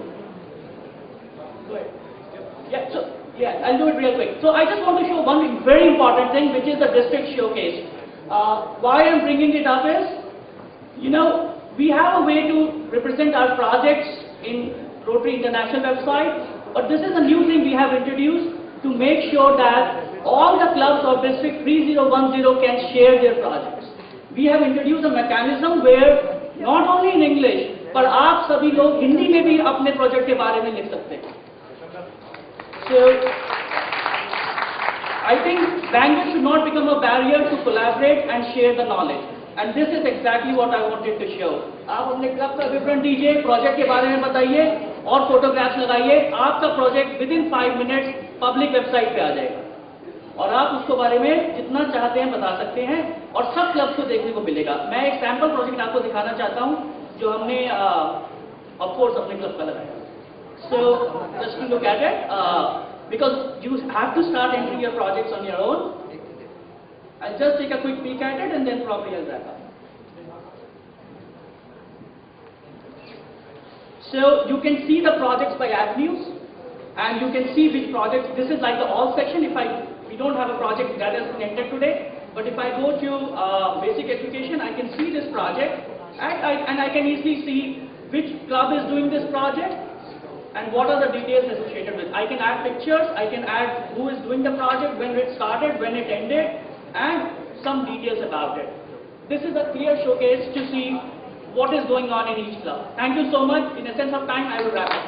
Go ahead. I'll do it real quick. So I just want to show one very important thing, which is the district showcase. Why I'm bringing it up is, we have a way to represent our projects in Rotary International website, but this is a new thing we have introduced to make sure that all the clubs of District 3010 can share their projects. We have introduced a mechanism where not only in English, पर आप सभी लोग हिंदी में भी अपने project के बारे में लिख सकते हैं. So, I think language should not become a barrier to collaborate and share the knowledge. And this is exactly what I wanted to show. आप अपने क्लब का विवरण दीजिए, प्रोजेक्ट के बारे में बताइए और फोटोग्राफ्स लगाइए. आपका project within 5 minutes public website पे आ जाएगा और आप उसके बारे में जितना चाहते हैं बता सकते हैं और सब क्लब्स को देखने को मिलेगा. मैं एक सैंपल प्रोजेक्ट आपको दिखाना चाहता हूं जो हमने ऑफ कोर्स अपने क्लब का लगाया. So just to look at it, because you have to start entering your projects on your own. I'll just take a quick peek at it and then probably I'll wrap up. So you can see the projects by avenues and you can see which projects. This is like the all section. We don't have a project that has been entered today, but if I go to basic education, I can see this project and I can easily see which club is doing this project and what are the details associated with. I can add pictures, I can add who is doing the project, when it started, when it ended, and some details about it. This is a clear showcase to see what is going on in each club. Thank you so much. In a sense of time, I will wrap up.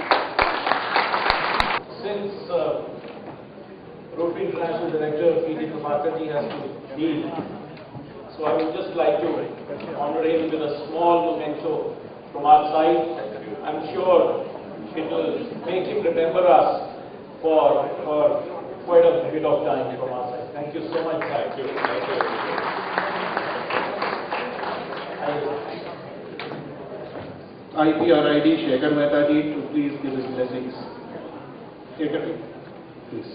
Since Rotary International Director P.D. Prabhakarji has to leave, so I would just like to honor him with a small memento from our side. I'm sure it will make him remember us for quite a bit of time from our side. Thank you so much. Thank you. Thank you. IPRID Shekhar Mehta ji to please give his blessings. Shekhar, please.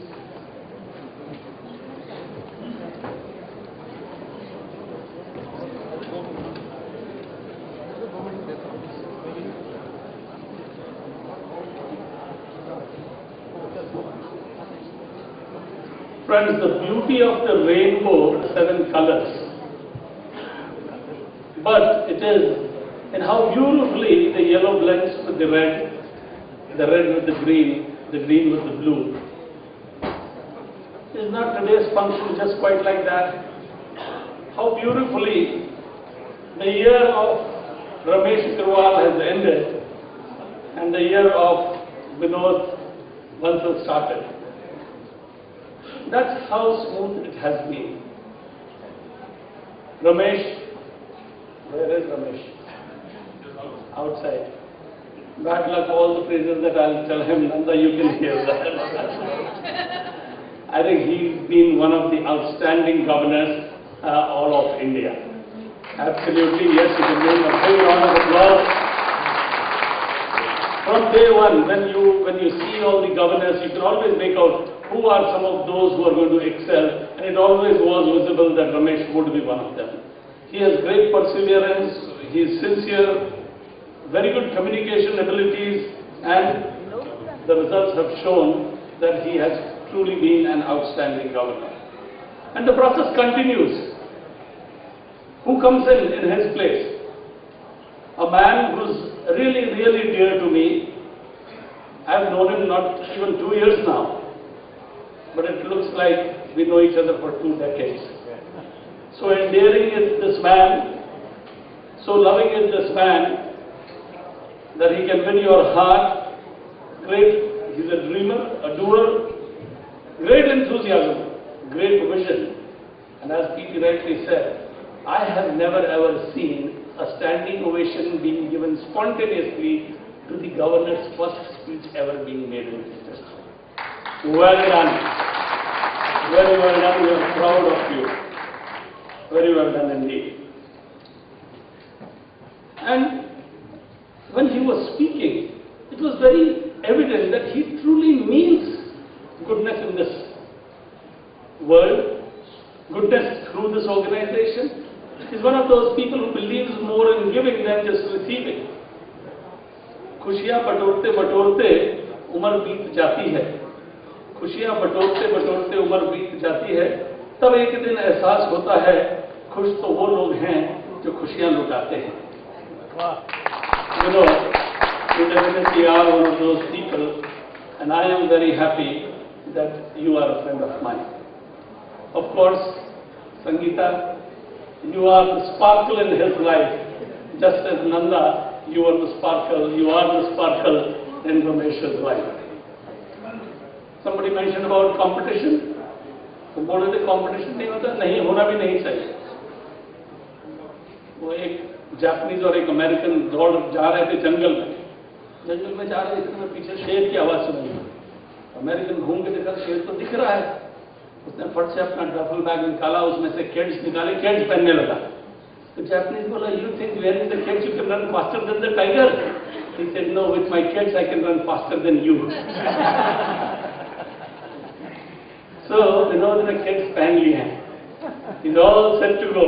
Friends, the beauty of the rainbow, 7 colors, but it is in how beautifully the yellow blends with the red with the green with the blue. Is not today's function just quite like that? How beautifully the year of Ramesh Agarwal has ended and the year of Vinod Bansal started. That's how smooth it has been. Ramesh, where is Ramesh? Outside. Bad luck, all the praises that I'll tell him, Nanda, you can hear that. I think he's been one of the outstanding governors all of India. Absolutely, yes, you can give him a big round of applause. From day one, when you see all the governors, you can always make out who are some of those who are going to excel, and it always was visible that Ramesh would be one of them. He has great perseverance, he is sincere, very good communication abilities, and the results have shown that he has truly been an outstanding governor. And the process continues. Who comes in his place? A man who's really, really dear to me. I've known him not even 2 years now, but it looks like we know each other for 2 decades. So endearing is this man, so loving is this man, that he can win your heart. Great, he's a dreamer, a doer, great enthusiasm, great vision. And as P.T. rightly said, I have never ever seen a standing ovation being given spontaneously to the governor's first speech ever being made in this district. Well done. Very well done. We are proud of you. Very well done indeed. And when he was speaking, it was very evident that he truly means goodness in this world, goodness through this organization. He's one of those people who believes more in giving than just receiving. खुशियां बटोरते बटोरते उम्र बीत जाती है, खुशियां बटोरते बटोरते उम्र बीत जाती है, तब एक दिन एहसास होता है खुश तो वो लोग हैं जो खुशियां लुटाते हैं। You know, you definitely are one of those people, and I am very happy that you are a friend of mine. Of course, Sangeeta, you are the sparkle in his life, just as Nanda, you are the sparkle in Ramesh's life. Somebody mentioned about competition. तो बोल रहे थे competition नहीं होता, नहीं होना भी नहीं चाहिए। वो एक जापानीज और एक अमेरिकन दौड़ जा रहे थे जंगल में जा रहे थे, इतने में पीछे शेर की आवाज सुनी। अमेरिकन घूम के देखा शेर तो दिख रहा है, उसने फट से अपना डफल बैग निकाला, उसमें से किड्स निकाले, किड्स पहनने लगा। तो जापानीज बोला, you think wearing the kids you can run faster than the tiger? He said, no, with my kids I can run faster than you. So, Vinod and the kids पहन लिए हैं. He's all set to go.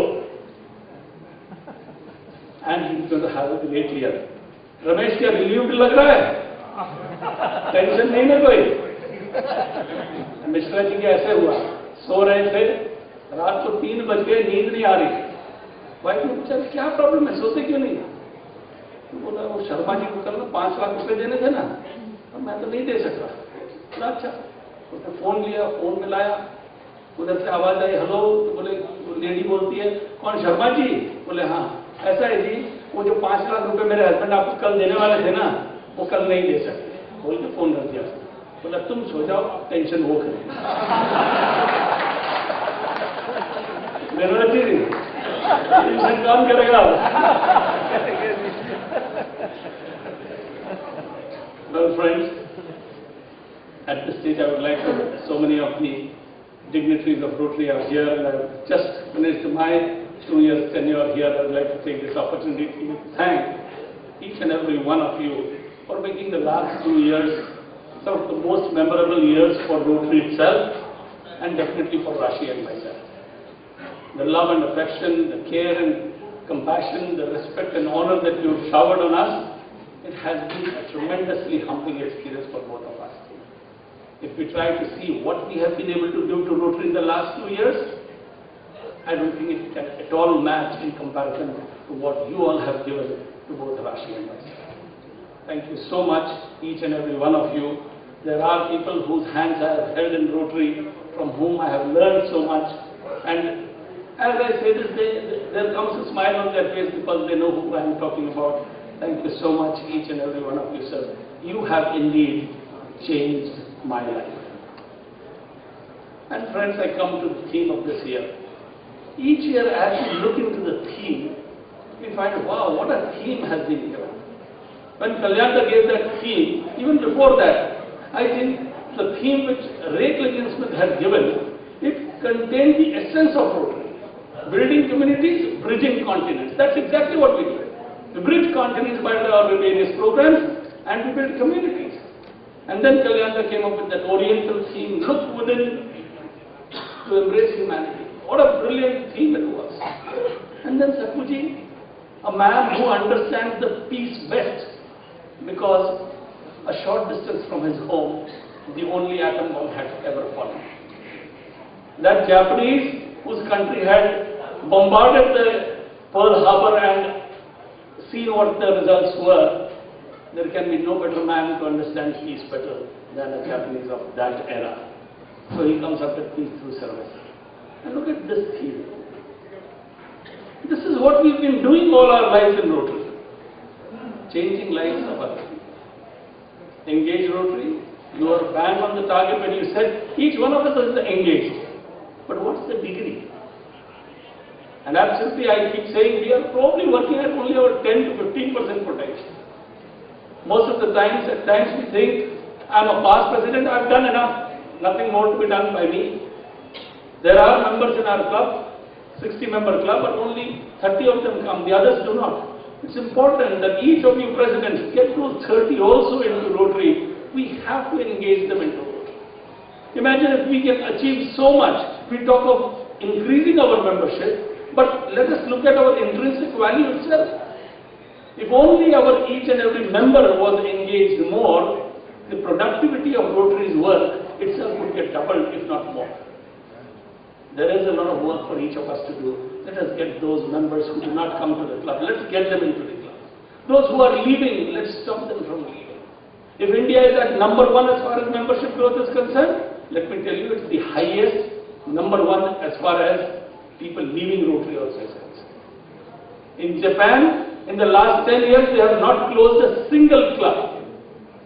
And he's going to have a great year. Ramesh क्या relieved लग रहा है? Tension नहीं ना कोई? मिश्रा जी के ऐसे हुआ, सो रहे थे, रात को 3 बज गए, नींद नहीं आ रही। वाइफ ने पूछा क्या प्रॉब्लम है, सोते क्यों नहीं? तो बोला वो शर्मा जी को कल 5 लाख रुपए देने थे ना, और मैं तो नहीं दे सकता। बोला अच्छा। उसने फोन लिया, फोन मिलाया, उधर से आवाज आई, हेलो। तो बोले, लेडी बोलती है, कौन, शर्मा जी? बोले हाँ। ऐसा है जी, वो जो 5 लाख रुपए मेरे हस्बैंड आपको कल देने वाले थे ना, वो कल नहीं दे सकते। बोल के फोन रख दिया। बोला तुम सो जाओ, टेंशन वो करें। मेरा जी टेंशन काम करेगा। Well, friends, at this stage, I would like to, so many of the dignitaries of Rotary are here, and I have just finished my 2 years tenure here. I would like to take this opportunity to thank each and every one of you for making the last 2 years some of the most memorable years for Rotary itself, and definitely for Rashi and myself. The love and affection, the care and compassion, the respect and honor that you have showered on us, it has been a tremendously humbling experience for both of us. If we try to see what we have been able to do to Rotary in the last 2 years, I don't think it can at all match in comparison to what you all have given to both Rashi and myself. Thank you so much, each and every one of you. There are people whose hands I have held in Rotary, from whom I have learned so much. And as I say this, there comes a smile on their face because they know who I am talking about. Thank you so much, each and every one of you, sir. You have indeed changed my life. And friends, I come to the theme of this year. Each year, as we look into the theme, we find, wow, what a theme has been given. When Kalyanda gave that theme, even before that, I think the theme which Ray Clinton-Smith had given, it contained the essence of Rotary. Building communities, bridging continents. That's exactly what we do. We bridge continents by our various programs, and we build communities. And then Kalyanda came up with that Oriental theme, look within to embrace humanity. What a brilliant theme it was. And then Sakhuji, a man who understands the peace best, because a short distance from his home, the only atom bomb had ever fallen. That Japanese, whose country had bombarded the Pearl Harbor and seen what the results were, there can be no better man to understand peace better than a Japanese of that era. So he comes up with peace through service. And look at this theme. This is what we've been doing all our lives in Rotary. Changing lives of others. Engage Rotary. You are bang on the target when you said each one of us is engaged. But what's the degree? And absolutely, I keep saying we are probably working at only about 10 to 15% potential. Most of the times, at times we think, I'm a past president, I've done enough, nothing more to be done by me. There are members in our club, 60-member club, but only 30 of them come, the others do not. It's important that each of you presidents get those 30 also into Rotary. We have to engage them into Rotary. Imagine if we can achieve so much. We talk of increasing our membership, but let us look at our intrinsic value itself. If only our each and every member was engaged more, the productivity of Rotary's work itself would get doubled, if not more. There is a lot of work for each of us to do. Let us get those members who do not come to the club. Let's get them into the club. Those who are leaving, let's stop them from leaving. If India is at number 1 as far as membership growth is concerned, let me tell you, it's the highest, number 1 as far as people leaving Rotary also is concerned. In Japan, in the last 10 years, they have not closed a single club.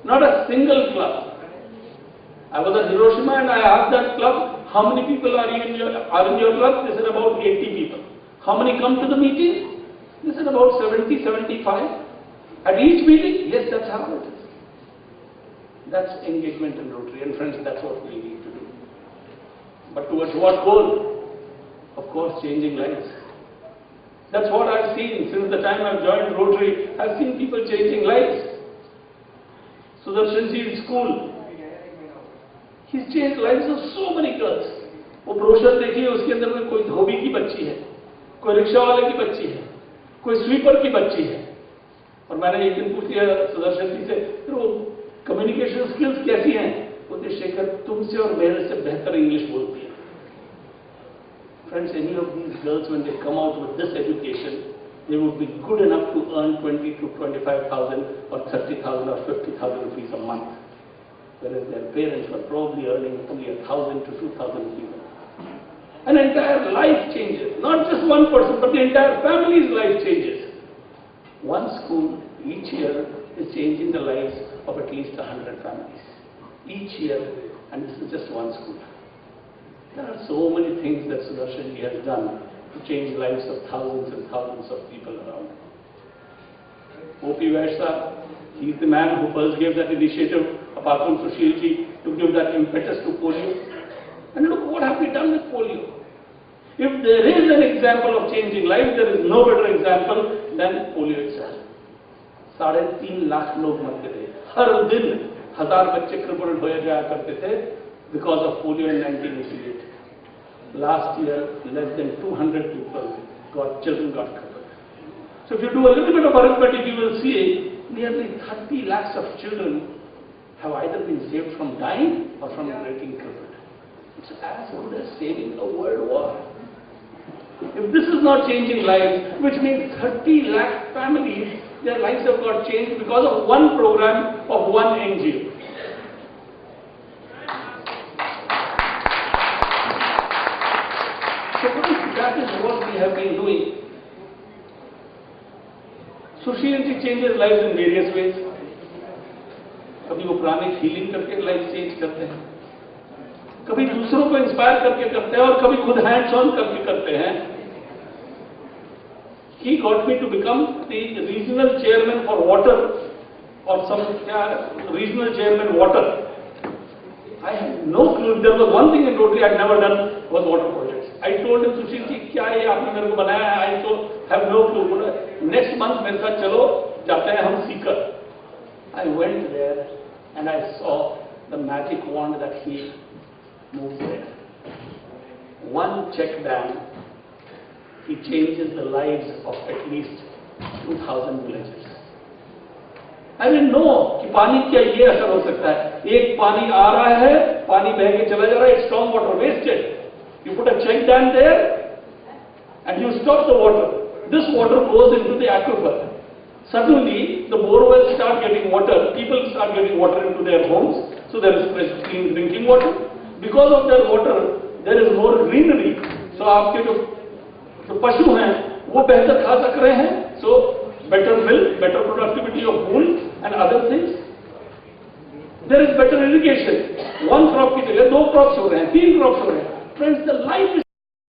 Not a single club. I was at Hiroshima and I asked that club, how many people are in your club? They said about 80 people. How many come to the meetings? They said about 70, 75. At each meeting? Yes, that's how it is. That's engagement in Rotary. And friends, that's what we need to do. But towards what goal? Of course, changing lives. That's what I've seen since the time I've joined Rotary. I've seen people changing lives. Sudarshanji in school, he's changed lives of so many girls. वो brochure देखिए, उसके अंदर में कोई धोबी की बच्ची है, कोई रिक्शा वाले की बच्ची है, कोई स्वीपर की बच्ची है. और मैंने एक दिन पूछ लिया सुदर्शन जी से, फिर वो कम्युनिकेशन स्किल्स कैसी हैं? बोलते शेखर तुमसे और मेरे से बेहतर इंग्लिश बोलती है. Friends, any of these girls when they come out with this education, they would be good enough to earn 20 to 25,000 or 30,000 or 50,000 rupees a month. Whereas their parents were probably earning only 1,000 to 2,000 rupees a month. An entire life changes. Not just one person, but the entire family's life changes. One school each year is changing the lives of at least 100 families. Each year, and this is just one school. There are so many things that Sudarshan ji has done to change lives of thousands and thousands of people around. O.P. Vaishya, he is the man who first gave that initiative, apart from Sushil ji, to give that impetus to polio. And look what have we done with polio. If there is an example of changing lives, there is no better example than polio itself. 3.5 lakh लोग मरते थे. हर दिन 1000 बच्चे crippled हो जाया करते थे because of polio in 1988. Last year, less than 200 children got crippled. So if you do a little bit of arithmetic, you will see nearly 30 lakhs of children have either been saved from dying or from getting crippled. It's as good as saving a world war. If this is not changing lives, which means 30 lakh families, their lives have got changed because of one program of one NGO. So that is what we have been doing. Sushil ji changes lives in various ways. कभी वो pranic healing करके life change करते हैं, कभी दूसरों को inspire करके करते हैं और कभी खुद हैंड्स ऑन करके करते हैं. He got me to become the regional chairman for water or some regional chairman water. I had no clue. There was one thing in Rotary I had never done was water projects. I told him, Sushil ji, क्या ये आपने मेरे को बनाया है? I told, have no clue. बोला, next month मेरे साथ चलो, जाते हैं हम Sikar. I went there and I saw the magic wand that he moved there. One check dam, he changes the lives of at least 2,000 villages. I didn't know कि पानी क्या ये असर हो सकता है. एक पानी आ रहा है, पानी बह के चला जा रहा है, storm water wasted. You put a check dam there and you stop the water. This water goes into the aquifer. Suddenly, the borewells start getting water, people start getting water into their homes, so there is fresh, clean drinking water. Because of that water, there is more greenery. So, आपके जो पशु हैं, वो बेहतर खा सक रहे हैं. So, better milk, better productivity of wool and other things. There is better irrigation. One crop की जगह 2 crops हो रहे हैं, 3 crops हो रहे हैं. Friends, the life is